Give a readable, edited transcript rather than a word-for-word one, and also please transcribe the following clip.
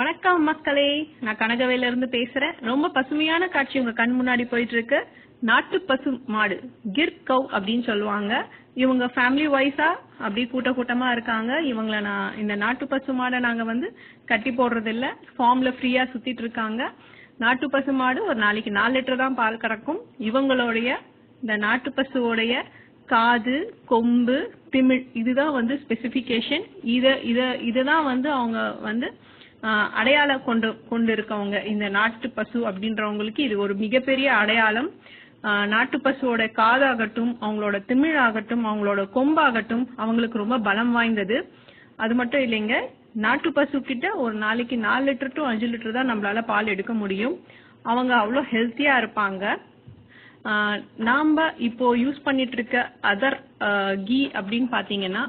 வணக்கம் மக்களே, நான் கனகவேல இருந்து பேசுறேன். ரொம்ப பசுமையான காட்சி உங்க கண் முன்னாடி போயிட்டு இருக்கு. நாட்டு பசு மாடு, கிர் கவ் அப்படின்னு சொல்லுவாங்க. இவங்க ஃபேமிலி வைஸா அப்படி கூட்டமா இருக்காங்க. இவங்கள இந்த நாட்டு பசு மாடை நாங்க கட்டி போடுறது இல்ல, ஃபார்ம்ல ஃப்ரீயா சுத்திட்டு இருக்காங்க. நாட்டு பசு மாடு ஒரு நாளைக்கு 4 லிட்டர் தான் பால் கறக்கும். இவங்களுடைய இந்த நாட்டு பசுவோடைய காது, கொம்பு, திமிழ் இதுதான் ஸ்பெசிபிகேஷன். இதுதான் அவங்க அடையாளம் கொண்டு இருக்கவங்க. இந்த நாட்டு பசு அப்படின்றவங்களுக்கு இது ஒரு மிகப்பெரிய அடையாளம். நாட்டு பசுவோட காதாகட்டும், அவங்களோட திமிழாகட்டும், அவங்களோட கொம்பாகட்டும் அவங்களுக்கு ரொம்ப பலம் வாய்ந்தது. அது மட்டும் இல்லைங்க, நாட்டு பசு கிட்ட ஒரு நாளைக்கு 4 லிட்டர் டு 5 லிட்டர் தான் நம்மளால பால் எடுக்க முடியும். அவங்க அவ்வளோ ஹெல்த்தியா இருப்பாங்க. நாம இப்போ யூஸ் பண்ணிட்டு இருக்க அதர் கீ அப்படின்னு பாத்தீங்கன்னா